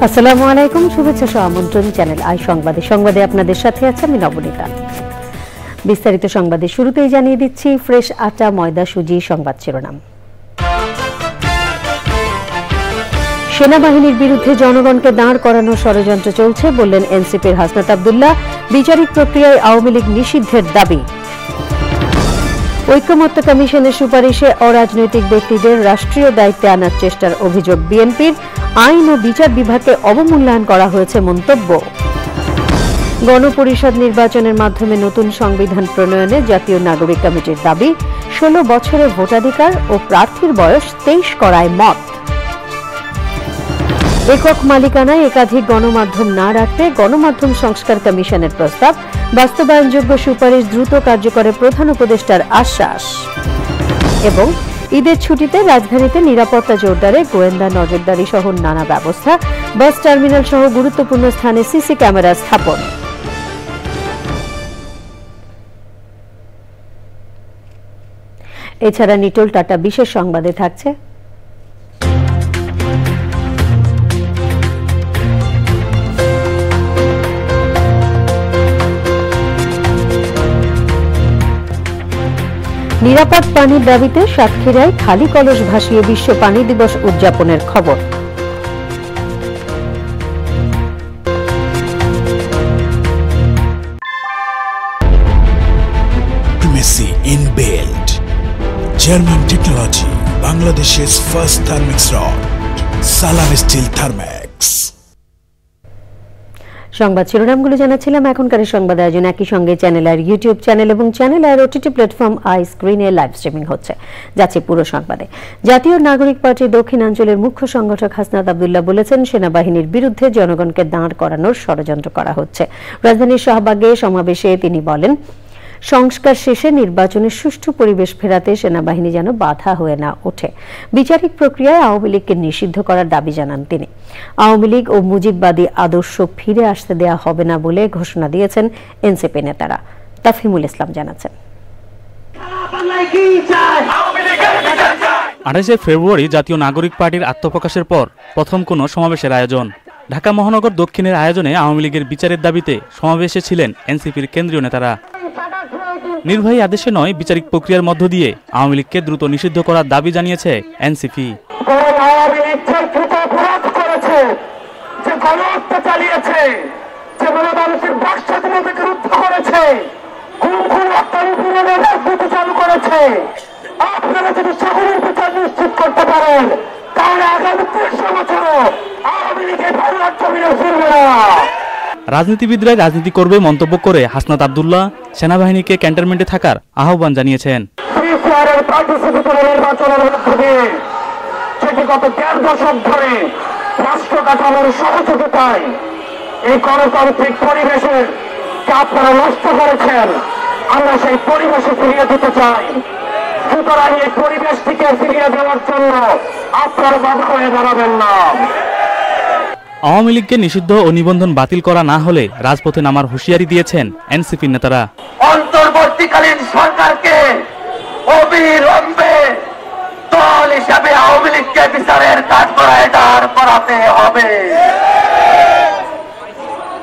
আসসালামু আলাইকুম, শুভেচ্ছা সহ আমন্ত্রণ চ্যানেল আই সংবাদে আপনাদের সাথে আছে আমি নবনীতা। বিস্তারিত সংবাদের শুরুতেই জানিয়ে দিচ্ছি ফ্রেশ আটা, ময়দা, সুজি সংবাদ শিরোনাম। সেনাবাহিনীর বিরুদ্ধে জনগণকে দাঁড় করানোর ষড়যন্ত্র চলছে বললেন এনসিপির হাসনাত আব্দুল্লাহ। বিচারিক প্রক্রিয়ায় আওয়ামী লীগ নিষিদ্ধের দাবি। ঐকমত্য কমিশনের সুপারিশে অরাজনৈতিক ব্যক্তিদের রাষ্ট্রীয় দায়িত্বে আনার চেষ্টার অভিযোগ বিএনপির। আইন ও বিচার বিভাগকে অবমূল্যায়ন করা হয়েছে মন্তব্য। গণপরিষদ নির্বাচনের মাধ্যমে নতুন সংবিধান প্রণয়নে জাতীয় নাগরিক কমিটির দাবি। 16 বছরের ভোটাধিকার ও প্রার্থীর বয়স 23 করায় মত। একক মালিকানায় একাধিক গণমাধ্যম না রাখতে গণমাধ্যম সংস্কার কমিশনের প্রস্তাব। বাস্তবায়নযোগ্য সুপারিশ দ্রুত কার্যকরে প্রধান উপদেষ্টার আশ্বাস। এবং ঈদের ছুটিতে রাজধানীতে নিরাপত্তা জোরদারে গোয়েন্দা নজরদারি সহ নানা ব্যবস্থা। বাস টার্মিনাল সহ গুরুত্বপূর্ণ স্থানে সিসি ক্যামেরা স্থাপন। এছাড়া নিটোল টাটা বিশেষ সংবাদে থাকছে নিরাপদ পানির দাবিতে সাতক্ষীরায় খালি কলস ভাসিয়ে বিশ্ব পানি দিবস উদযাপনের খবর। Primacy in build. German technology. Bangladesh's first thermix rod. Salam Steel Thermax. সংবাদ শিরোনামগুলো জানাচ্ছিলাম। এখনকার সংবাদ আয়োজন একই সঙ্গে চ্যানেল আর ইউটিউব চ্যানেল এবং চ্যানেল আর ওটিটি প্ল্যাটফর্ম আই স্ক্রিনে লাইভ স্ট্রিমিং হচ্ছে। যাচ্ছে পুরো সংবাদে। জাতীয় নাগরিক পার্টির দক্ষিণাঞ্চলের মুখ্য সংগঠক হাসনাত আব্দুল্লাহ বলেছেন, সেনাবাহিনীর বিরুদ্ধে জনগণকে দাঁড় করানোর ষড়যন্ত্র করা হচ্ছে। রাজধানীর শাহবাগে সমাবেশে তিনি বলেন, সংস্কার শেষে নির্বাচনের সুষ্ঠু পরিবেশ ফেরাতে সেনাবাহিনী যেন বাধা হয়ে না ওঠে। বিচারিক প্রক্রিয়ায় আওয়ামী লীগকে নিষিদ্ধ করার দাবি জানান তিনি। আওয়ামী লীগ ও মুজিববাদী আদর্শ ফিরে আসতে দেয়া হবে না বলে ঘোষণা দিয়েছেন এনসিপি নেতারা। তাফহিমুল ইসলাম জানাচ্ছেন। 28 ফেব্রুয়ারি জাতীয় নাগরিক পার্টির আত্মপ্রকাশের পর প্রথম কোনো সমাবেশের আয়োজন। ঢাকা মহানগর দক্ষিণের আয়োজনে আওয়ামী লীগের বিচারের দাবিতে সমাবেশে ছিলেন এনসিপির কেন্দ্রীয় নেতারা। নির্বাহী আদেশে নয়, বিচারিক প্রক্রিয়ার মধ্য দিয়ে আওয়ামী লীগকে দ্রুত নিষিদ্ধ করার দাবি জানিয়েছে এনসিপি। আপনারা যদি সকলের বিচার নিশ্চিত করতে পারেন তাহলে আগামী 300 বছর আওয়ামী লীগের ভারত জমিনে ফিরবে না। রাজনীতিবিদরা রাজনীতি করবে মন্তব্য করে হাসনাত আব্দুল্লাহ সেনাবাহিনীকে ক্যান্টনমেন্টে থাকার আহ্বান জানিয়েছেন। নির্বাচনের মাধ্যমে সেটি গত 1.5 দশক ধরে রাষ্ট্র কাঠামোর সহযোগিতায় এই গণতান্ত্রিক পরিবেশের আপনারা নষ্ট করেছেন, আমরা সেই পরিবেশে ফিরিয়ে দিতে চাই। সুতরাং এই পরিবেশটিকে ফিরিয়ে দেওয়ার জন্য আপনারা বাধা হয়ে দাঁড়াবেন না। আওয়ামী লীগকে নিষিদ্ধ ও নিবন্ধন বাতিল করা না হলে রাজপথে নামার হুঁশিয়ারি দিয়েছেন এনসিপি নেতারা। অন্তর্বর্তীকালীন সরকারকে অবিলম্বে দল হিসাবে আওয়ামী লীগকে বিচারের কাঠগড়ায় দাঁড় করাতে হবে।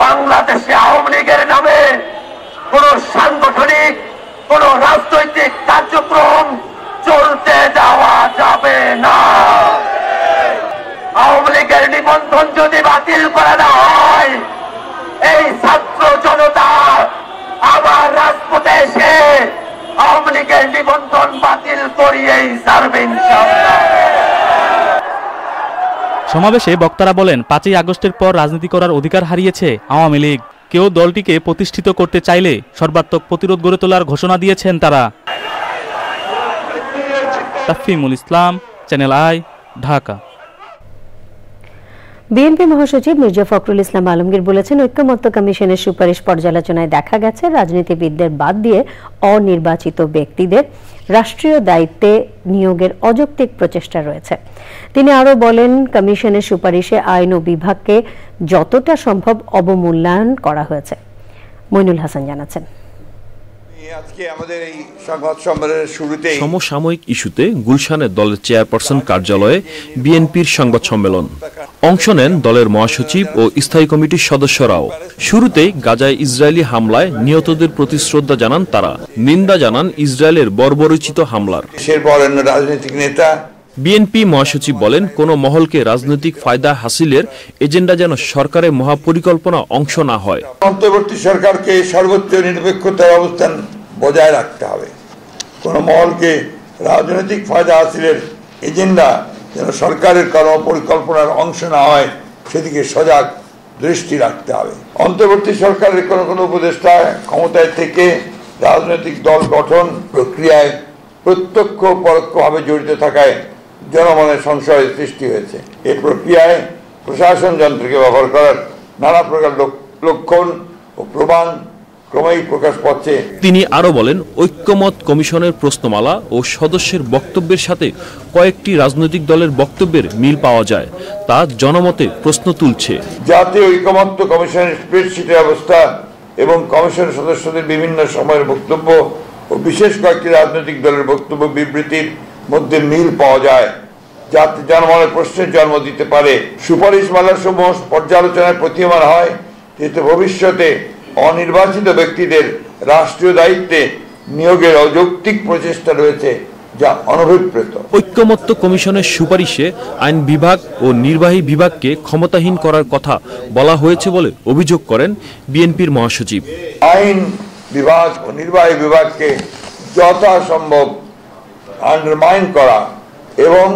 বাংলাদেশে আওয়ামী লীগের নামে কোন সাংগঠনিক, কোন রাজনৈতিক কার্যক্রম চলতে দেওয়া যাবে না। আওয়ামী লীগের নিবন্ধন যদি বাতিল করে দেওয়া হয়, এই ছাত্র জনতা আবার রাজপথে এসে আওয়ামী লীগের নিবন্ধন বাতিল করিয়েই ছাড়বে ইনশাআল্লাহ। সমাবেশে বক্তারা বলেন, 5ই আগস্টের পর রাজনীতি করার অধিকার হারিয়েছে আওয়ামী লীগ। কেউ দলটিকে প্রতিষ্ঠিত করতে চাইলে সর্বাত্মক প্রতিরোধ গড়ে তোলার ঘোষণা দিয়েছেন তারা। তাফহিমুল ইসলাম, চ্যানেল আই, ঢাকা। বিএনপি মহাসচিব মির্জা ফখরুল ইসলাম আলমগীর বলেছেন, ঐকমত্য কমিশনের সুপারিশ পর্যালোচনায় দেখা গেছে রাজনীতিবিদদের বাদ দিয়ে অনির্বাচিত ব্যক্তিদের রাষ্ট্রীয় দায়িত্বে নিয়োগের অযৌক্তিক প্রচেষ্টা রয়েছে। তিনি আরও বলেন, কমিশনের সুপারিশে আইন ও বিভাগকে যতটা সম্ভব অবমূল্যায়ন করা হয়েছে। মইনুল হাসান জানাচ্ছেন। আজকে আমাদের এই সংবাদ সম্মেলনের শুরুতে সমসাময়িক ইস্যুতে গুলশানে দলের চেয়ারপারসন কার্যালয়ে বিএনপির সংবাদ সম্মেলন। অংশ নেন দলের মহাসচিব ও স্থায়ী কমিটির সদস্যরাও। শুরুতেই গাজায় ইসরায়েলি হামলায় নিহতদের প্রতি শ্রদ্ধা জানান তারা, নিন্দা জানান ইসরায়েলের বর্বরোচিত হামলার। রাজনৈতিক নেতা বিএনপি মহাসচিব বলেন, কোন মহলকে রাজনৈতিক ফায়দা হাসিলের এজেন্ডা যেন সরকারের মহাপরিকল্পনা অংশ না হয়। অন্তর্বর্তী সরকারকে সর্বোচ্চ নিরপেক্ষতার অবস্থান বজায় রাখতে হবে। কোন মহলকে রাজনৈতিক ফায়দা হাসিলের এজেন্ডা যেন সরকারের কর্মপরিকল্পনার অংশ না হয় সেদিকে সজাগ দৃষ্টি রাখতে হবে। অন্তর্বর্তী সরকারের কোনো উপদেষ্টা ক্ষমতায় থেকে রাজনৈতিক দল গঠন প্রক্রিয়ায় প্রত্যক্ষ পরোক্ষভাবে জড়িত থাকায় জনমনের সংশয়ের সৃষ্টি হয়েছে। এই প্রক্রিয়ায় প্রশাসন যন্ত্রকে ব্যবহার করার নানা প্রকার লক্ষণ ও প্রমাণ ক্রমেই প্রকাশ পাচ্ছে। তিনি আরো বলেন, ঐক্যমত কমিশনের প্রশ্নমালা ও সদস্যের বক্তব্যের সাথে কয়েকটি রাজনৈতিক দলের বক্তব্যের মিল পাওয়া যায়, তা জনমতে প্রশ্ন তুলছে। জাতীয় ঐক্যমত্য কমিশনের স্প্রেডশিটের অবস্থা এবং কমিশনের সদস্যদের বিভিন্ন সময়ের বক্তব্য ও বিশেষ কয়েকটি রাজনৈতিক দলের বক্তব্য বিবৃতির মধ্যে মিল পাওয়া যায়, যাতে জনমনের প্রশ্নের জন্ম দিতে পারে। সুপারিশমালার সমূহ পর্যালোচনায় প্রতীয়মান হয় যেহেতু ভবিষ্যতে অনির্বাচিত ব্যক্তিদের রাষ্ট্রীয় দায়িত্বে নিয়োগের অযৌক্তিক প্রচেষ্টা রয়েছে, যা অনভিপ্রেত। ঐক্যমত্য কমিশনের সুপারিশে আইন বিভাগ ও নির্বাহী বিভাগকে ক্ষমতাহীন করার কথা বলা হয়েছে বলে অভিযোগ করেন বিএনপির মহাসচিব। আইন বিভাগ ও নির্বাহী বিভাগকে যথাসম্ভব আন্ডারমাইন করা এবং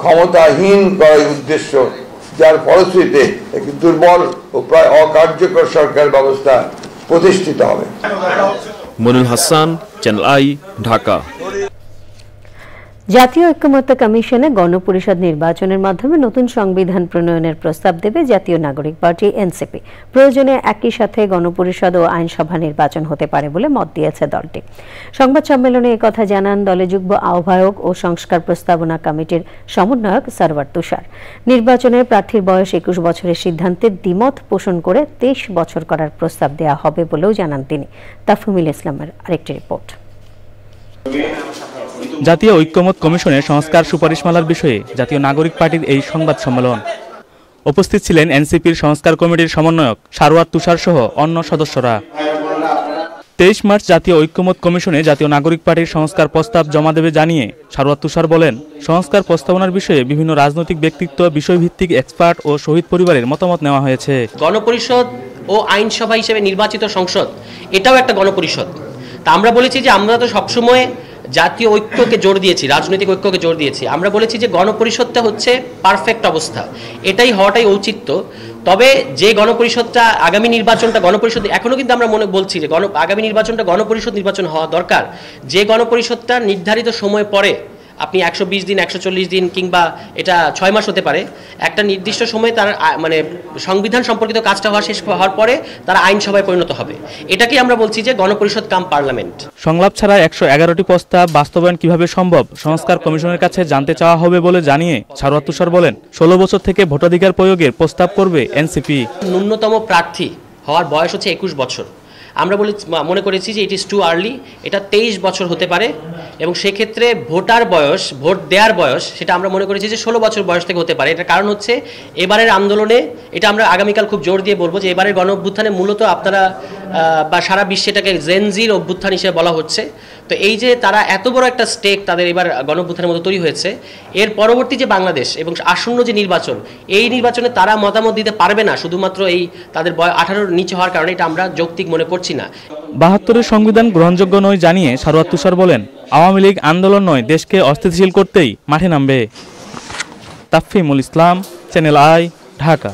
ক্ষমতাহীন করার উদ্দেশ্য, যার ফলশ্রুতিতে একটি দুর্বল ও প্রায় অকার্যকর সরকার ব্যবস্থা প্রতিষ্ঠিত হবে। মনির হাসান, চ্যানেল আই, ঢাকা। জাতীয় ঐক্যমত্য কমিশনে গণপরিষদ নির্বাচনের মাধ্যমে নতুন সংবিধান প্রণয়নের প্রস্তাব দেবে জাতীয় নাগরিক পার্টি এনসিপি। প্রয়োজনে একই সাথে গণপরিষদ ও আইনসভা নির্বাচন হতে পারে বলে মত দিয়েছে দলটি। সংবাদ সম্মেলনে একথা জানান দলের যুগ্ম আহ্বায়ক ও সংস্কার প্রস্তাবনা কমিটির সমন্বয়ক সরওয়ার তুষার। নির্বাচনে প্রার্থীর বয়স 21 বছরের সিদ্ধান্তে দ্বিমত পোষণ করে 23 বছর করার প্রস্তাব দেওয়া হবে বলেও জানান তিনি। তাফহুমুল ইসলামের আরেকটি রিপোর্ট। জাতীয় ঐক্যমত কমিশনের সংস্কার সুপারিশমালার বিষয়ে জাতীয় নাগরিক পার্টির এই সংবাদ সম্মেলন। উপস্থিত ছিলেন এনসিপির সংস্কার কমিটির সমন্বয়ক সরওয়ার তুষার সহ অন্য সদস্যরা। 23 মার্চ জাতীয় ঐক্যমত কমিশনে জাতীয় নাগরিক পার্টির সংস্কার প্রস্তাব জমা দেবে জানিয়ে সরওয়ার তুষার বলেন, সংস্কার প্রস্তাবনার বিষয়ে বিভিন্ন রাজনৈতিক ব্যক্তিত্ব, বিষয়ভিত্তিক এক্সপার্ট ও শহীদ পরিবারের মতামত নেওয়া হয়েছে। গণপরিষদ ও আইনসভা হিসেবে নির্বাচিত সংসদ এটাও একটা গণপরিষদ। তা আমরা বলেছি যে আমরা তো সবসময় জাতীয় ঐক্যকে জোর দিয়েছি, রাজনৈতিক ঐক্যকে জোর দিয়েছি। আমরা বলেছি যে গণপরিষদটা হচ্ছে পারফেক্ট অবস্থা, এটাই হওয়াটাই ঔচিত্য। তবে যে গণপরিষদটা আগামী নির্বাচনটা গণপরিষদ, এখনও কিন্তু আমরা বলছি যে আগামী নির্বাচনটা গণপরিষদ নির্বাচন হওয়া দরকার। যে গণপরিষদটা নির্ধারিত সময় পরে, আপনি 120 দিন, 140 দিন কিংবা এটা 6 মাস হতে পারে, একটা নির্দিষ্ট সময়ে তার মানে সংবিধান সম্পর্কিত কাজটা হওয়া শেষ হওয়ার পরে তারা আইনসভায় পরিণত হবে। এটাকেই আমরা বলছি যে গণপরিষদ কাম পার্লামেন্ট। সংলাপ ছাড়া 111টি প্রস্তাব বাস্তবায়ন কিভাবে সম্ভব সংস্কার কমিশনের কাছে জানতে চাওয়া হবে বলে জানিয়ে সরওয়ার তুষার বলেন, 16 বছর থেকে ভোটাধিকার প্রয়োগের প্রস্তাব করবে এনসিপি। ন্যূনতম প্রার্থী হওয়ার বয়স হচ্ছে 21 বছর। আমরা মনে করেছি যে ইট ইজ টু আর্লি, এটা 23 বছর হতে পারে এবং সেক্ষেত্রে ভোটার বয়স, ভোট দেওয়ার বয়স, সেটা আমরা মনে করেছি যে 16 বছর বয়স থেকে হতে পারে। এটার কারণ হচ্ছে এবারের আন্দোলনে, এটা আমরা আগামীকাল খুব জোর দিয়ে বলবো যে এবারের গণ অভ্যুত্থানে মূলত আপনারা বা সারা বিশ্বে এটাকে জেনজির অভ্যুত্থান হিসেবে বলা হচ্ছে। তো এই যে তারা এত বড় একটা স্টেক তাদের এবার গণ অভ্যুত্থানের মতো তৈরি হয়েছে, এর পরবর্তী যে বাংলাদেশ এবং আসন্ন যে নির্বাচন, এই নির্বাচনে তারা মতামত দিতে পারবে না শুধুমাত্র এই তাদের 18-র নিচে হওয়ার কারণে। এটা আমরা যৌক্তিক মনে করছি না। 72-এর সংবিধান গ্রহণযোগ্য নয় জানিয়ে সরওয়ার তুষার বলেন, আওয়ামী লীগ আন্দোলন নয়, দেশকে অস্থিতিশীল করতেই মাঠে নামবে। তাফহিমুল ইসলাম, চ্যানেল আই, ঢাকা।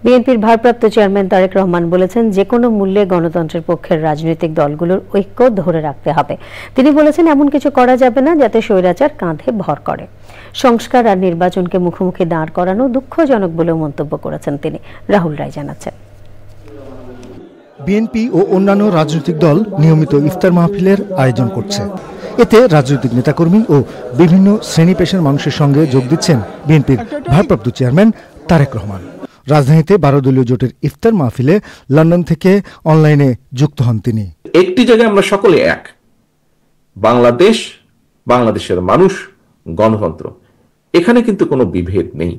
বিএনপির ভারপ্রাপ্ত চেয়ারম্যান তারেক রহমান বলেছেন, যে কোনো মূল্যে গণতন্ত্রের পক্ষের রাজনৈতিক দলগুলোর ঐক্য ধরে রাখতে হবে। তিনি বলেছেন, এমন কিছু করা যাবে না যাতে স্বৈরাচার কাঁধে ভর করে। সংস্কার আর নির্বাচনকে মুখোমুখি দাঁড় করানো দুঃখজনক বলেও মন্তব্য করেছেন তিনি। রাহুল রায় জানাচ্ছেন, বিএনপি ও অন্যান্য রাজনৈতিক দল নিয়মিত ইফতার মাহফিলের আয়োজন করছে। এতে রাজনৈতিক নেতাকর্মী ও বিভিন্ন শ্রেণী পেশার মানুষের সঙ্গে যোগ দিচ্ছেন বিএনপির ভারপ্রাপ্ত চেয়ারম্যান তারেক রহমান। রাজধানীতে 12 দলীয় জোটের ইফতার মাহফিলে লন্ডন থেকে অনলাইনে যুক্ত হন তিনি। একটি জায়গায় আমরা সকলে এক, বাংলাদেশ, বাংলাদেশের মানুষ, গণতন্ত্র, এখানে কিন্তু কোনো বিভেদ নেই।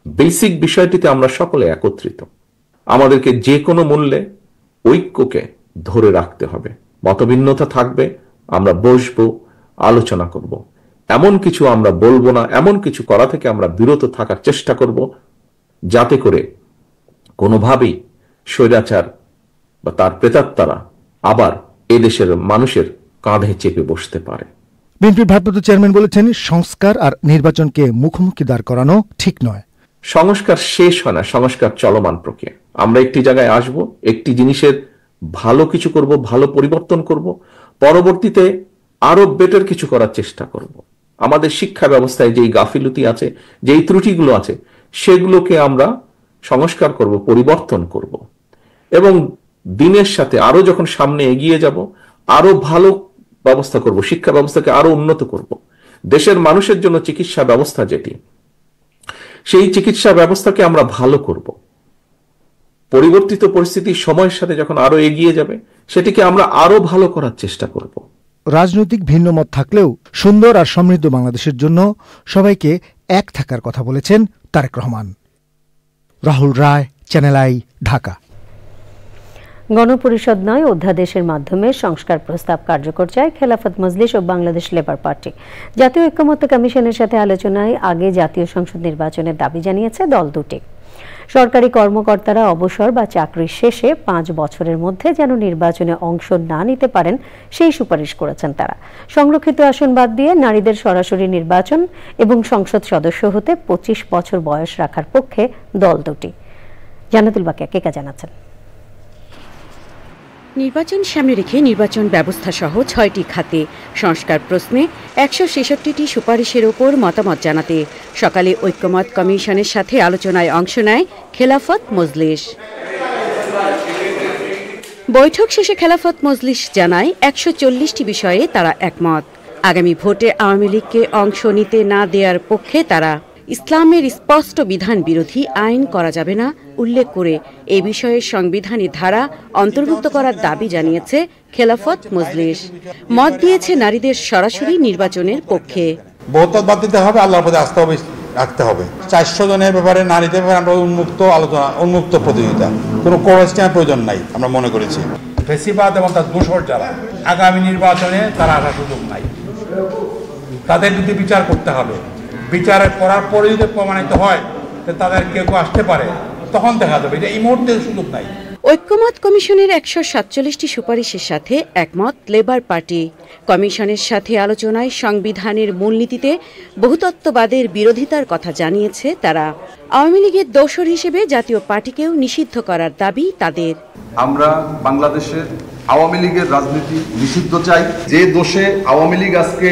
বেসিক বিষয়টিতে আমরা সকলে একত্রিত। আমাদেরকে যে কোনো মূল্যে ঐক্যকে ধরে রাখতে হবে। মতভিন্নতা থাকবে, আমরা বসবো, আলোচনা করব। এমন কিছু আমরা বলবো না, এমন কিছু করা থেকে আমরা বিরত থাকার চেষ্টা করব, যাতে করে কোনোভাবেই স্বৈরাচার বা তার প্রেতাত্মারা আবার এদেশের মানুষের কাঁধে চেপে বসতে পারে। বিএনপির ভারপ্রাপ্ত চেয়ারম্যান বলেছেন, সংস্কার আর নির্বাচনকে মুখোমুখি দাঁড় করানো ঠিক নয়। সংস্কার শেষ হয় না, সংস্কার চলমান প্রক্রিয়া। আমরা একটি জায়গায় আসব, একটি জিনিসের ভালো কিছু করব, ভালো পরিবর্তন করব, পরবর্তীতে আরো বেটার কিছু করার চেষ্টা করব। আমাদের শিক্ষা ব্যবস্থায় যেই গাফিলতি আছে, যেই ত্রুটিগুলো আছে, সেগুলোকে আমরা সংস্কার করব, পরিবর্তন করব, এবং দিনের সাথে আরো যখন সামনে এগিয়ে যাব, আরো ভালো ব্যবস্থা করব, শিক্ষা ব্যবস্থাকে আরো উন্নত করব। দেশের মানুষের জন্য চিকিৎসা ব্যবস্থা যেটি, সেই চিকিৎসা ব্যবস্থাকে আমরা ভালো করব। পরিবর্তিত পরিস্থিতি সময়ের সাথে যখন আরো এগিয়ে যাবে, সেটিকে আমরা আরো ভালো করার চেষ্টা করব। রাজনৈতিক ভিন্ন মত থাকলেও সুন্দর আর সমৃদ্ধ বাংলাদেশের জন্য সবাইকে এক থাকার কথা বলেছেন তারেক রহমান। রাহুল রায়, চ্যানেল আই, ঢাকা। গণপরিষদ নয়, অধ্যাদেশের মাধ্যমে সংস্কার প্রস্তাব কার্যকর চায় খেলাফত মজলিস ও বাংলাদেশ লেবার পার্টি। জাতীয় ঐক্যমত্য কমিশনের সাথে আলোচনায় আগে জাতীয় সংসদ নির্বাচনের দাবি জানিয়েছে দল দুটি। সরকারি কর্মকর্তারা অবসর বা চাকরির শেষে 5 বছরের মধ্যে যেন নির্বাচনে অংশ না নিতে পারেন, সেই সুপারিশ করেছেন তারা। সংরক্ষিত আসন বাদ দিয়ে নারীদের সরাসরি নির্বাচন এবং সংসদ সদস্য হতে 25 বছর বয়স রাখার পক্ষে দল দুটি। জান্নাতুল বাকিয়া কেকা জানাচ্ছেন। নির্বাচন সামনে রেখে নির্বাচন ব্যবস্থা সহ 6টি খাতে সংস্কার প্রশ্নে 166টি সুপারিশের ওপর মতামত জানাতে সকালে ঐক্যমত কমিশনের সাথে আলোচনায় অংশ নেয় খেলাফত মজলিস। বৈঠক শেষে খেলাফত মজলিস জানায় 140টি বিষয়ে তারা একমত। আগামী ভোটে আওয়ামী লীগকে অংশ নিতে না দেওয়ার পক্ষে তারা। ইসলামের স্পষ্ট বিধান বিরোধী আইন করা যাবে না উল্লেখ করে এ বিষয়ে সাংবিধানিক ধারা অন্তর্ভুক্ত করার দাবি জানিয়েছে খেলাফত মজলিস। মত দিয়েছে নারীদের সরাসরি নির্বাচনের পক্ষে। বহুতত বাদ দিতে হবে, আল্লাহর প্রতি আস্থা রাখতে হবে। 400 জনের ব্যাপারে, নারীদের ব্যাপারে আমরা উন্মুক্ত আলোচনা, উন্মুক্ত প্রতিযোগিতা, কোনো কোয়েশ্চেনের প্রয়োজন নাই আমরা মনে করেছি। ফেসিবাদ এবং তার দোষর যারা আগামী নির্বাচনে তারা আসার সুযোগ নাই, তাদের যদি বিচার করতে হবে। বিচার করার পরে যদি প্রমাণিত হয় তাদের কেউ আসতে পারে, তখন দেখা যাবে। এটা এই মুহূর্তে সুযোগ নাই। ঐক্যমত কমিশনের 147টি সুপারিশের সাথে একমত লেবার পার্টি। কমিশনের সাথে আলোচনায় সংবিধানের মূলনীতিতে বহুতত্ত্ববাদের বিরোধিতার কথা জানিয়েছে তারা। আওয়ামী লীগের দোসর হিসেবে জাতীয় পার্টিকেও নিষিদ্ধ করার দাবি তাদের। আমরা বাংলাদেশের আওয়ামী লীগের রাজনীতি নিষিদ্ধ চাই। যে দোষে আওয়ামী লীগ আজকে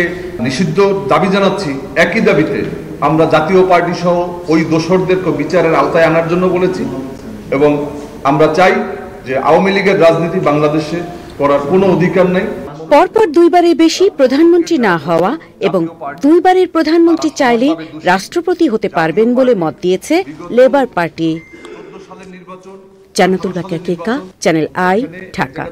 নিষিদ্ধ দাবি জানাচ্ছি, একই দাবিতে আমরা জাতীয় পার্টি সহ ওই দোসরদেরকে বিচারের আওতায় আনার জন্য বলেছি, এবং আমরা চাই যে আওয়ামী লীগের রাজনীতি বাংলাদেশে করার কোনো অধিকার নেই। পরপর 2বারের বেশি প্রধানমন্ত্রী না হওয়া এবং 2বারের প্রধানমন্ত্রী চাইলে রাষ্ট্রপতি হতে পারবেন বলে মত দিয়েছে labour party. Jannatul বাকিয়া Keka, channel I, Dhaka.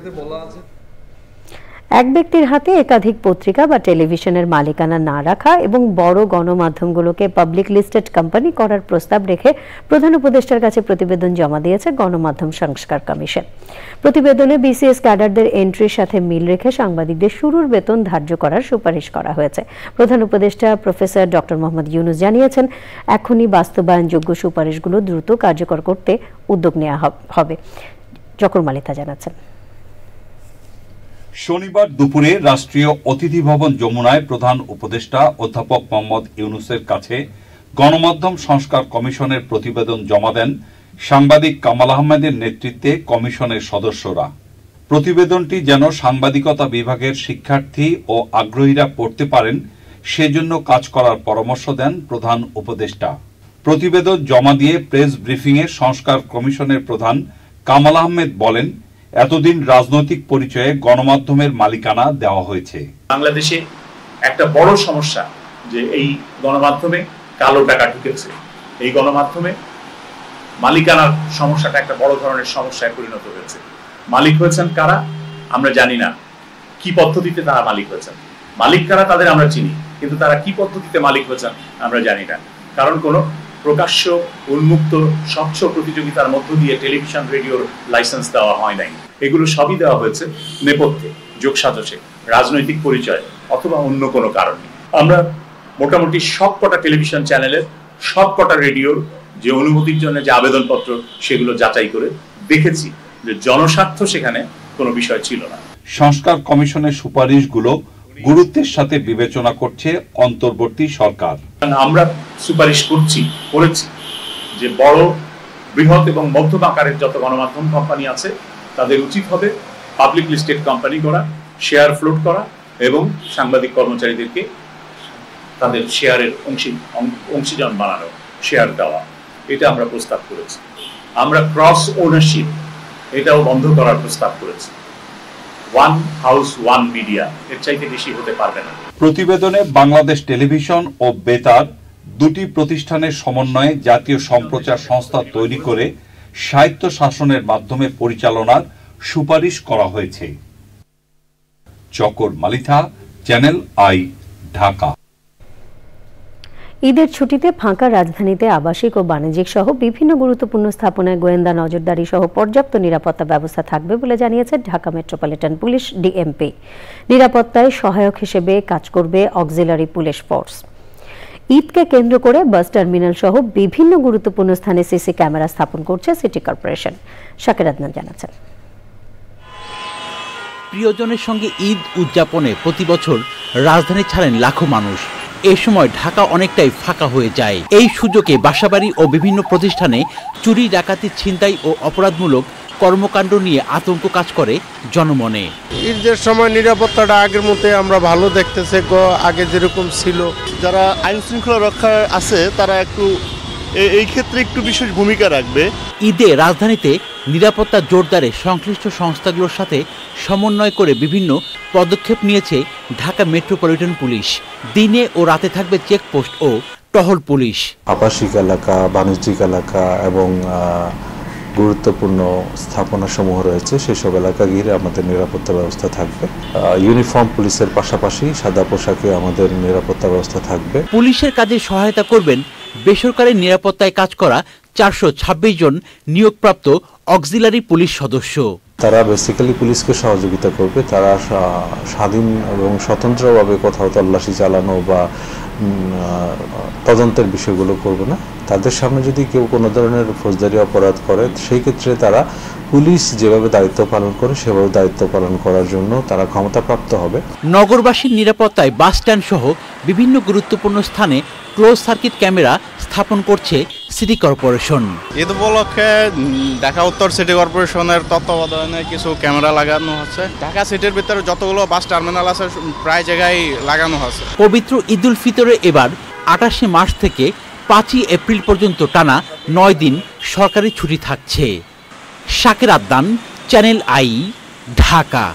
এক ব্যক্তির হাতে একাধিক পত্রিকা বা টেলিভিশনের মালিকানা না রাখা এবং বড় গণমাধ্যমগুলোকে পাবলিক লিস্টেড কোম্পানি করার প্রস্তাব রেখে প্রধান উপদেষ্টার কাছে প্রতিবেদন জমা দিয়েছে গণমাধ্যম সংস্কার কমিশন। প্রতিবেদনে বিসিএস ক্যাডারদের এন্ট্রির সাথে মিল রেখে সাংবাদিকদের শুরুর বেতন ধার্য করার সুপারিশ করা হয়েছে। প্রধান উপদেষ্টা প্রফেসর ডক্টর মোহাম্মদ ইউনুস জানিয়েছেন, এখনই বাস্তবায়নযোগ্য সুপারিশগুলো দ্রুত কার্যকর করতে উদ্যোগ নেওয়া হবে। জকর মালিতা জানাচ্ছেন। শনিবার দুপুরে রাষ্ট্রীয় অতিথি ভবন যমুনায় প্রধান উপদেষ্টা অধ্যাপক মোহাম্মদ ইউনুসের কাছে গণমাধ্যম সংস্কার কমিশনের প্রতিবেদন জমা দেন সাংবাদিক কামাল আহমেদের নেতৃত্বে কমিশনের সদস্যরা। প্রতিবেদনটি যেন সাংবাদিকতা বিভাগের শিক্ষার্থী ও আগ্রহীরা পড়তে পারেন সেজন্য কাজ করার পরামর্শ দেন প্রধান উপদেষ্টা। প্রতিবেদন জমা দিয়ে প্রেস ব্রিফিংয়ে সংস্কার কমিশনের প্রধান কামাল আহমেদ বলেন, এতদিন রাজনৈতিক পরিচয়ে গণমাধ্যমের মালিকানা দেওয়া হয়েছে। বাংলাদেশে একটা বড় সমস্যা যে এই গণমাধ্যমে কালো টাকা ঢুকেছে। এই গণমাধ্যমে মালিকানার সমস্যাটা একটা বড় ধরনের সমস্যায় পরিণত হয়েছে। মালিক হয়েছেন কারা আমরা জানি না, কি পদ্ধতিতে তারা মালিক হয়েছেন। মালিক কারা তাদের আমরা চিনি, কিন্তু তারা কি পদ্ধতিতে মালিক হয়েছেন আমরা জানি না। কারণ কোনো প্রকাশ্য উন্মুক্ত স্বচ্ছ প্রতিযোগিতার মধ্য দিয়ে টেলিভিশন রেডিওর লাইসেন্স দেওয়া হয় নাই। এগুলো সবই দেওয়া হয়েছে নেপথ্যে, যোগসাজশে, রাজনৈতিক পরিচয় অথবা অন্য কোনো কারণে। আমরা মোটামুটি সবকটা টেলিভিশন চ্যানেলের, সবকটা রেডিওর যে অনুমতির জন্য যে আবেদনপত্র, সেগুলো যাচাই করে দেখেছি যে জনস্বার্থ সেখানে কোনো বিষয় ছিল না। সংস্কার কমিশনের সুপারিশগুলো গুরুত্বের সাথে বিবেচনা করছে অন্তর্বর্তী সরকার। আমরা সুপারিশ করেছি যে বড়, বৃহৎ এবং মধ্যম আকারের যত গণমাধ্যম কোম্পানি আছে তাদের উচিত হবে পাবলিক লিস্টেড কোম্পানি করা, শেয়ার ফ্লোট করা এবং সাংবাদিক কর্মচারীদেরকে তাদের শেয়ারের অংশীজন বানানো, শেয়ার দেওয়া। এটা আমরা প্রস্তাব করেছি। আমরা ক্রস ওনারশিপ এটাও বন্ধ করার প্রস্তাব করেছি। ওয়ান হাউস ওয়ান মিডিয়া, এর চাইতে বেশি হতে পারবে না। প্রতিবেদনে বাংলাদেশ টেলিভিশন ও বেতার দুটি প্রতিষ্ঠানের সমন্বয়ে জাতীয় সম্প্রচার সংস্থা তৈরি করে স্বায়ত্ত শাসনের মাধ্যমে পরিচালনার সুপারিশ করা হয়েছে। চকর মালিথা, চ্যানেল আই, ঢাকা। ঈদের ছুটিতে ফাঁকা রাজধানীতে আবাসিক ও বাণিজ্যিক সহ বিভিন্ন গুরুত্বপূর্ণ স্থাপনায় গোয়েন্দা নজরদারি সহ পর্যাপ্ত নিরাপত্তা ব্যবস্থা থাকবে বলে জানিয়েছে ঢাকা মেট্রোপলিটন পুলিশ ডিএমপি। নিরাপত্তায় সহায়ক হিসেবে কাজ করবে অক্সিলারি পুলিশ ফোর্স। ঈদকে কেন্দ্র করে বাস টার্মিনাল সহ বিভিন্ন গুরুত্বপূর্ণ স্থানে সিসি ক্যামেরা স্থাপন করছে সিটি কর্পোরেশন। শাকির আদনান জানাচ্ছেন। প্রিয়জনের সঙ্গে ঈদ উদযাপনে প্রতি বছর রাজধানী ছাড়েন লাখো মানুষ। এই সময় ঢাকা অনেকটাই ফাঁকা হয়ে যায়। এই সুযোগে বাসাবাড়ি ও বিভিন্ন প্রতিষ্ঠানে চুরি, ডাকাতি, ছিনতাই ও অপরাধমূলক কর্মকাণ্ড নিয়ে আতঙ্ক কাজ করে জনমনে। ঈদের সময় নিরাপত্তাটা আগের মতো আমরা ভালো দেখতেছে, আগে যেরকম ছিল। যারা আইন শৃঙ্খলা রক্ষা আছে তারা একটু এই ক্ষেত্রে একটু বিশেষ ভূমিকা রাখবে। ঈদে রাজধানীতে নিরাপত্তা জোরদারে সংশ্লিষ্ট সংস্থাগুলোর সাথে সমন্বয় করে বিভিন্ন পদক্ষেপ নিয়েছে ঢাকা মেট্রোপলিটন পুলিশ। দিনে ও রাতে থাকবে চেকপোস্ট ও টহল পুলিশ। আবাসিক এলাকা, বাণিজ্যিক এলাকা এবং গুরুত্বপূর্ণ স্থাপনাসমূহ রয়েছে, সেসব এলাকা ঘিরে আমাদের নিরাপত্তা ব্যবস্থা থাকবে। ইউনিফর্ম পুলিশের পাশাপাশি সাদা পোশাকে আমাদের নিরাপত্তা ব্যবস্থা থাকবে। পুলিশের কাজে সহায়তা করবেন বেসরকারি নিরাপত্তায় কাজ করা 426 জন নিয়োগপ্রাপ্ত অক্সিলারি পুলিশ সদস্য। তারা বেসিক্যালি পুলিশকে সহযোগিতা করবে। তারা স্বাধীন এবং স্বতন্ত্রভাবে কোথাও তল্লাশি চালানো বা তদন্তের বিষয়গুলো করবে না। তাদের সামনে যদি কেউ কোনো ধরনের ফৌজদারি অপরাধ করে, সেই ক্ষেত্রে তারা পুলিশ যেভাবে দায়িত্ব পালন করে সেভাবে দায়িত্ব পালন করার জন্য তারা ক্ষমতাপ্রাপ্ত হবে। নগরবাসীর নিরাপত্তায় বাস স্ট্যান্ড সহ বিভিন্ন গুরুত্বপূর্ণ স্থানে ক্লোজ সার্কিট ক্যামেরা স্থাপন করছে সিটি কর্পোরেশন। ঈদ উপলক্ষে ঢাকা উত্তর সিটি কর্পোরেশনের তত্ত্বাবধানে কিছু ক্যামেরা লাগানো হচ্ছে। ঢাকা সিটির ভিতরে যতগুলো বাস টার্মিনাল আছে প্রায় জায়গায় লাগানো হচ্ছে। পবিত্র ঈদ উল ফিতরে এবার 28 মার্চ থেকে 5 এপ্রিল পর্যন্ত টানা 9 দিন সরকারি ছুটি থাকছে। Shakir Adnan, channel I, Dhaka.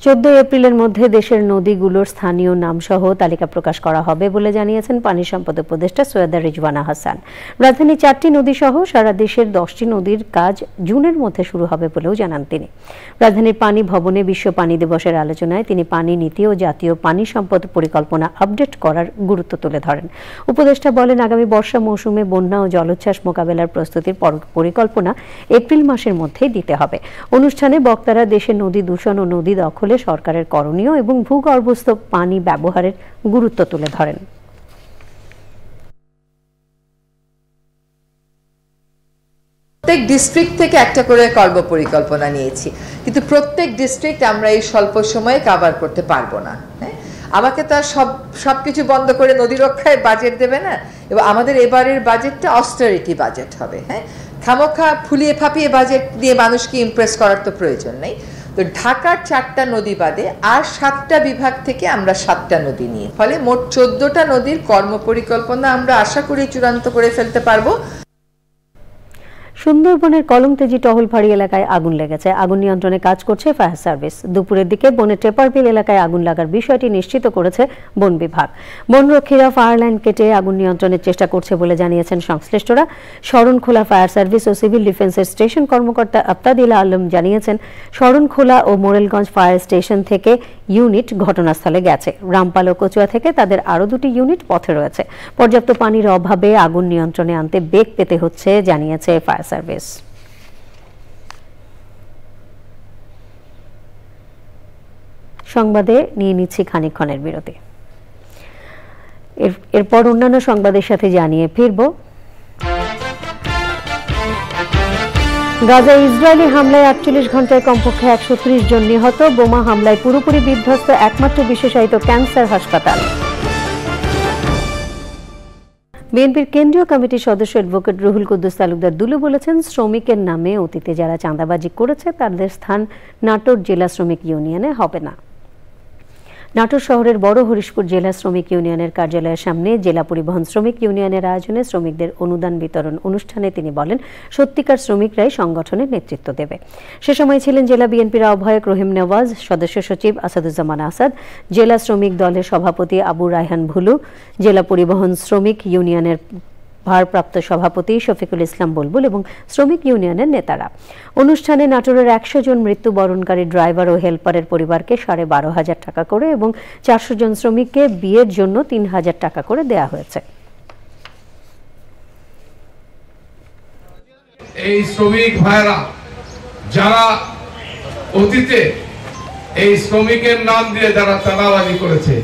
14 এপ্রিলের মধ্যে দেশের নদীগুলোর স্থানীয় নামসহ তালিকা প্রকাশ করা হবে বলে জানিয়েছেন পানি সম্পদ উপদেষ্টা সৈয়দা রিজওয়ানা হাসান। রাজধানী 4টি নদী সহ সারা দেশের 10টি নদীর কাজ জুনের মধ্যে শুরু হবে বলেও জানান তিনি। রাজধানীর পানি ভবনে বিশ্ব পানি দিবসের আলোচনায় তিনি পানি নীতি ও জাতীয় পানি সম্পদ পরিকল্পনা আপডেট করার গুরুত্ব তুলে ধরেন। উপদেষ্টা বলেন, আগামী বর্ষা মৌসুমে বন্যা ও জলোচ্ছ্বাস মোকাবেলার প্রস্তুতির পরিকল্পনা এপ্রিল মাসের মধ্যেই দিতে হবে। অনুষ্ঠানে বক্তারা দেশের নদী দূষণ ও নদী দখল সরকারের করণীয় এবং ভূগর্ভস্থ পানি ব্যবহারের গুরুত্ব তুলে ধরেন। প্রত্যেক ডিস্ট্রিক্ট থেকে একটা করে কর্ম পরিকল্পনা নিয়েছি, কিন্তু প্রত্যেক ডিস্ট্রিক্ট আমরা এই স্বল্প সময়ে কভার করতে পারবো না। আমাকে তো সবকিছু বন্ধ করে নদী রক্ষায় বাজেট দেবে না, এবং আমাদের এবারের বাজেটটা অস্টারিটি বাজেট হবে। খামোখা ফুলিয়ে ফাঁপিয়ে বাজেট দিয়ে মানুষকে ইমপ্রেস করার তো প্রয়োজন নেই। তো ঢাকার 4টা নদী বাদে আর 7টা বিভাগ থেকে আমরা 7টা নদী নিয়ে, ফলে মোট 14টা নদীর কর্ম পরিকল্পনা আমরা আশা করি চূড়ান্ত করে ফেলতে পারবো। সুন্দরবনের কলমতেজি টহলফাড়ি এলাকায় আগুন লেগেছে। আগুন নিয়ন্ত্রণে কাজ করছে ফায়ার সার্ভিস। দুপুরের দিকে বনের টেপারবিল এলাকায় আগুন লাগার বিষয়টি নিশ্চিত করেছে বন বিভাগ। বনরক্ষীরা ফায়ার লাইন কেটে আগুন নিয়ন্ত্রণের চেষ্টা করছে বলে জানিয়েছেন সংশ্লিষ্টরা। শরণখোলা ফায়ার সার্ভিস ও সিভিল ডিফেন্সের স্টেশন কর্মকর্তা আফতাদিল আলম জানিয়েছেন, শরণখোলা ও মোরেলগঞ্জ ফায়ার স্টেশন থেকে ইউনিট ঘটনাস্থলে গেছে। রামপাল ও কচুয়া থেকে তাদের আরও 2টি ইউনিট পথে রয়েছে। পর্যাপ্ত পানির অভাবে আগুন নিয়ন্ত্রণে আনতে বেগ পেতে হচ্ছে জানিয়েছে ফায়ার সার্ভিস। সংবাদে নিয়ে নিচ্ছি খানিকক্ষণের বিরতি। এরপর অন্যান্য সংবাদের সাথে জানিয়ে ফিরব। গাজায় ইসরায়েলি হামলায় 48 ঘন্টায় কমপক্ষে 130 জন নিহত। বোমা হামলায় পুরোপুরি বিধ্বস্ত একমাত্র বিশেষায়িত ক্যান্সার হাসপাতাল। বিএনপির কেন্দ্রীয় কমিটির সদস্য অ্যাডভোকেট রুহুল কুদ্দুস তালুকদার দুলু বলেছেন, শ্রমিকের নামে অতীতে যারা চাঁদাবাজি করেছে তাদের স্থান নাটোর জেলা শ্রমিক ইউনিয়নে হবে না। নাটোর শহরের বড় হরিশপুর জেলা শ্রমিক ইউনিয়নের কার্যালয়ের সামনে জেলা পরিবহন শ্রমিক ইউনিয়নের আয়োজনে শ্রমিকদের অনুদান বিতরণ অনুষ্ঠানে তিনি বলেন, সত্যিকার শ্রমিকরাই সংগঠনের নেতৃত্ব দেবে। সে সময় ছিলেন জেলা বিএনপির আহ্বায়ক রহিম নেওয়াজ, সদস্য সচিব আসাদুজ্জামান আসাদ, জেলা শ্রমিক দলের সভাপতি আবু রায়হান ভুলু, জেলা পরিবহন শ্রমিক ইউনিয়নের ভারপ্রাপ্ত সভাপতি শফিকুল ইসলাম বুলবুল এবং শ্রমিক ইউনিয়নের নেতারা। অনুষ্ঠানে নাটোরের 100 জন মৃত্যুবরণকারী ড্রাইভার ও হেল্পারের পরিবারকে 12,500 টাকা করে এবং 400 জন শ্রমিককে বিয়ের জন্য 3,000 টাকা করে দেয়া হয়েছে। এই শ্রমিক ভাইরা যারা অতীতে এই শ্রমিকের নাম দিয়ে যারা চাঁদাবাজি করেছে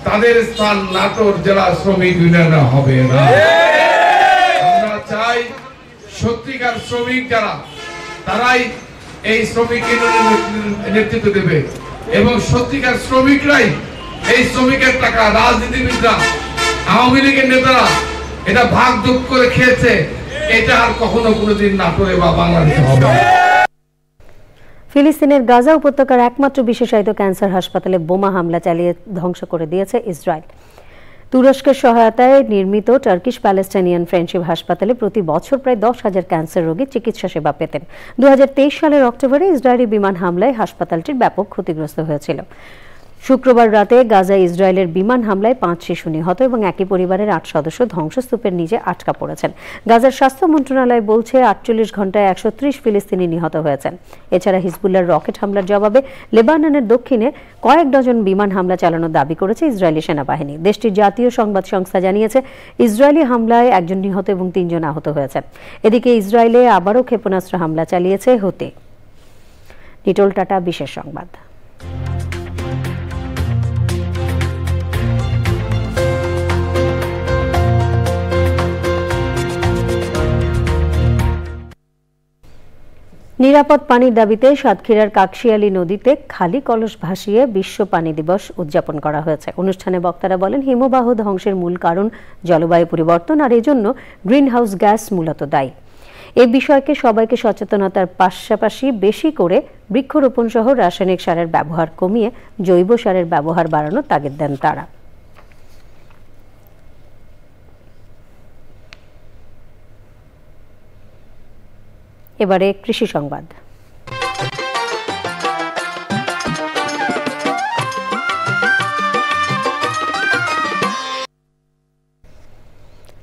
তাদের স্থান নাটোর জেলা শ্রমিক ইউনিয়নে হবে না। চাই সত্যিকার শ্রমিক যারা তারাই এই শ্রমিক ইউনিয়নের নেতৃত্ব দেবে এবং সত্যিকার শ্রমিকরাই এই শ্রমিকের টাকা রাজনীতিবিদরা আওয়ামী লীগের নেতারা এটা ভাগ যোগ করে খেয়েছে, এটা আর কখনো কোনোদিন নাটোরে বা বাংলাদেশে হবে না। ফিলিস্তিনের গাজা উপত্যকার একমাত্র বিশেষায়িত ক্যান্সার হাসপাতালে বোমা হামলা চালিয়ে ধ্বংস করে দিয়েছে ইসরায়েল। তুরস্কের সহায়তায় নির্মিত টার্কিশ প্যালেস্টাইনিয়ান ফ্রেন্ডশিপ হাসপাতালে প্রতি বছর প্রায় 10,000 ক্যান্সার রোগী চিকিৎসা সেবা পেতেন। 2023 সালের অক্টোবরে ইসরায়েলি বিমান হামলায় হাসপাতালটির ব্যাপক ক্ষতিগ্রস্ত হয়েছিল। শুক্রবার রাতে গাজায় ইসরায়েলের বিমান হামলায় 5 শিশু নিহত এবং একই পরিবারের 8 সদস্য ধ্বংসস্তূপের নিচে আটকা পড়েছেন। গাজার স্বাস্থ্য মন্ত্রণালয় বলছে 48 ঘন্টায় 130 ফিলিস্তিনি নিহত হয়েছেন। এছাড়া হিজবুল্লাহর রকেট হামলার জবাবে লেবাননের দক্ষিণে কয়েক ডজন বিমান হামলা চালানোর দাবি করেছে ইসরায়েলি সেনাবাহিনী। দেশটির জাতীয় সংবাদ সংস্থা জানিয়েছে, ইসরায়েলি হামলায় 1 নিহত এবং 3 জন আহত হয়েছেন। এদিকে ইসরায়েলে আবারও ক্ষেপণাস্ত্র হামলা চালিয়েছে হুতি। নিটোল টাটা বিশেষ সংবাদ। নিরাপদ পানির দাবিতে সাতক্ষীরার কাকশিয়ালী নদীতে খালি কলস ভাসিয়ে বিশ্ব পানি দিবস উদযাপন করা হয়েছে। অনুষ্ঠানে বক্তারা বলেন, হিমবাহ ধ্বংসের মূল কারণ জলবায়ু পরিবর্তন, আর এজন্য গ্রিন হাউস গ্যাস মূলত দায়ী। এই বিষয়কে সবাইকে সচেতনতার পাশাপাশি বেশি করে বৃক্ষরোপণ সহ রাসায়নিক সারের ব্যবহার কমিয়ে জৈব সারের ব্যবহার বাড়ানোর তাগিদ দেন তারা। এবারে কৃষি সংবাদ।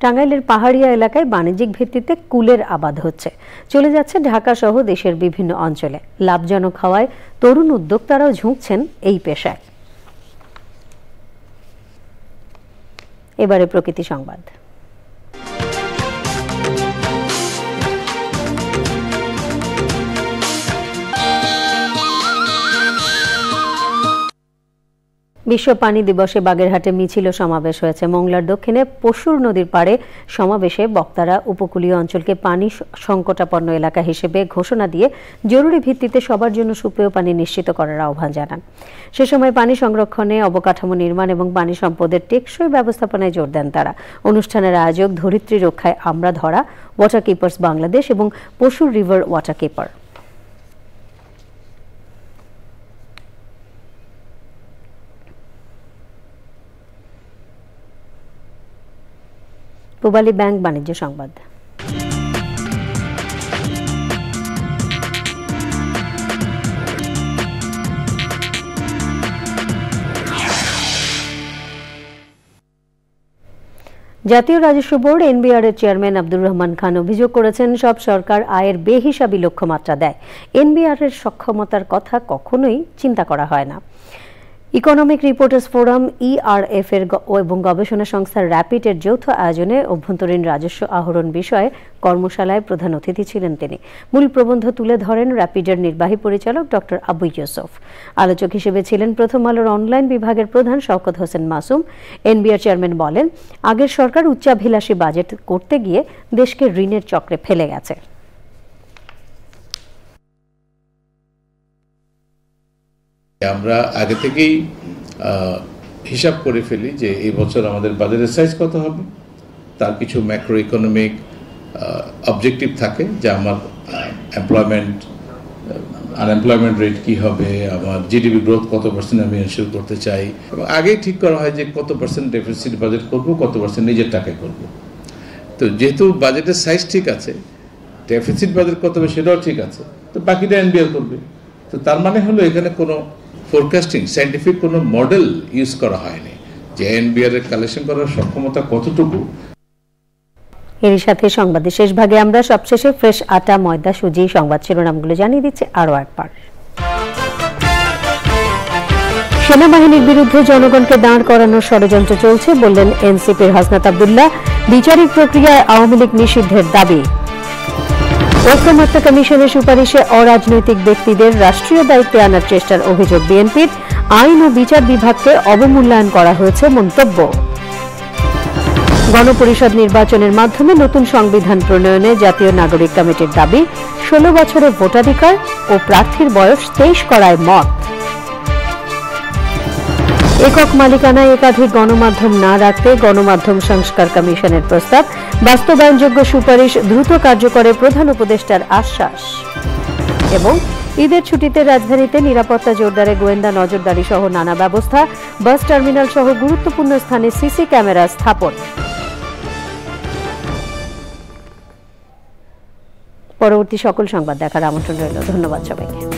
টাঙ্গাইলের পাহাড়িয়া এলাকায় বাণিজ্যিক ভিত্তিতে কুলের আবাদ হচ্ছে, চলে যাচ্ছে ঢাকা সহ দেশের বিভিন্ন অঞ্চলে। লাভজনক হওয়ায় তরুণ উদ্যোক্তারাও ঝুঁকছেন এই পেশায়। এবারে প্রকৃতি সংবাদ। বিশ্ব পানি দিবসে বাগেরহাটে মিছিল ও সমাবেশ হয়েছে। মোংলার দক্ষিণে পশুর নদীর পাড়ে সমাবেশে বক্তারা উপকূলীয় অঞ্চলকে পানি সংকটাপন্ন এলাকা হিসেবে ঘোষণা দিয়ে জরুরি ভিত্তিতে সবার জন্য সুপেয় পানি নিশ্চিত করার আহ্বান জানান। সে সময় পানি সংরক্ষণে, অবকাঠামো নির্মাণ এবং পানি সম্পদের টেকসই ব্যবস্থাপনায় জোর দেন তারা। অনুষ্ঠানের আয়োজক ধরিত্রী রক্ষায় আমরা ধরা, ওয়াটার কিপার্স বাংলাদেশ এবং পশুর river water keeper. Pubali bank বাণিজ্য সংবাদ। জাতীয় রাজস্ব বোর্ড এনবিআর এর চেয়ারম্যান আব্দুর রহমান খান অভিযোগ করেছেন, সব সরকার আয়ের বেহিসাবি লক্ষ্যমাত্রা দেয়, এনবিআর এর সক্ষমতার কথা কখনোই চিন্তা করা হয় না। ইকোনমিক রিপোর্টার্স ফোরাম ইআরএফ এর এবং গবেষণা সংস্থা র্যাপিড এর যৌথ আয়োজনে অভ্যন্তরীণ রাজস্ব আহরণ বিষয়ে কর্মশালায় প্রধান অতিথি ছিলেন তিনি। মূল প্রবন্ধ তুলে ধরেন র্যাপিডের নির্বাহী পরিচালক ডক্টর আবু ইউসুফ। আলোচক হিসেবে ছিলেন প্রথম আলোর অনলাইন বিভাগের প্রধান শওকত হোসেন মাসুম। এনবিআর চেয়ারম্যান বলেন, আগের সরকার উচ্চাভিলাষী বাজেট করতে গিয়ে দেশকে ঋণের চক্রে ফেলে গেছে। আমরা আগে থেকেই হিসাব করে ফেলি যে এই বছর আমাদের বাজেটের সাইজ কত হবে, তার কিছু ম্যাক্রো ইকোনমিক অবজেক্টিভ থাকে, যে আমার এমপ্লয়মেন্ট আনএমপ্লয়মেন্ট রেট কি হবে, আমার জিডিপি গ্রোথ কত পার্সেন্ট আমি এনশিওর করতে চাই, এবং আগেই ঠিক করা হয় যে কত পার্সেন্ট ডেফিসিট বাজেট করব, কত পার্সেন্ট নিজের টাকায় করব। তো যেহেতু বাজেটের সাইজ ঠিক আছে, ডেফিসিট বাজেট কত হবে সেটাও ঠিক আছে, তো বাকিটা এনবিআর করবে। তো তার মানে হলো এখানে কোনো ফোরকাস্টিং সায়েন্টিফিক কোনো মডেল ইউজ করা হয়নি যে এনবিআর এর কালেকশন করার সক্ষমতা কতটুকু। এর সাথে সংবাদের শেষ ভাগে আমরা সবশেষে ফ্রেশ আটা, ময়দা, সুজি সংবাদ শিরোনামগুলো জানিয়ে দিচ্ছে আরো একবার। সেনাবাহিনীর বিরুদ্ধে জনগণকে দাঁড় করানোর ষড়যন্ত্র চলছে বললেন এনসিপির হাসনাত আব্দুল্লাহ। বিচারিক প্রক্রিয়ায় আওয়ামী লীগ নিষিদ্ধের দাবি। ঐক্যমত্য কমিশনের সুপারিশে অরাজনৈতিক ব্যক্তিদের রাষ্ট্রীয় দায়িত্বে আনার চেষ্টার অভিযোগ বিএনপির। আইন ও বিচার বিভাগকে অবমূল্যায়ন করা হয়েছে মন্তব্য। গণপরিষদ নির্বাচনের মাধ্যমে নতুন সংবিধান প্রণয়নে জাতীয় নাগরিক কমিটির দাবি। 16 বছরের ভোটাধিকার ও প্রার্থীর বয়স 23 করায় মত। একক মালিকানায় একাধিক গণমাধ্যম না রাখতে গণমাধ্যম সংস্কার কমিশনের প্রস্তাব। বাস্তবায়নযোগ্য সুপারিশ দ্রুত কার্যকরে প্রধান উপদেষ্টার আশ্বাস। এবং ঈদের ছুটিতে রাজধানীতে নিরাপত্তা জোরদারে গোয়েন্দা নজরদারি সহ নানা ব্যবস্থা। বাস টার্মিনাল সহ গুরুত্বপূর্ণ স্থানে সিসি ক্যামেরা স্থাপন। পরবর্তী সকল সংবাদ দেখার আমন্ত্রণ রইল। ধন্যবাদ সবাইকে।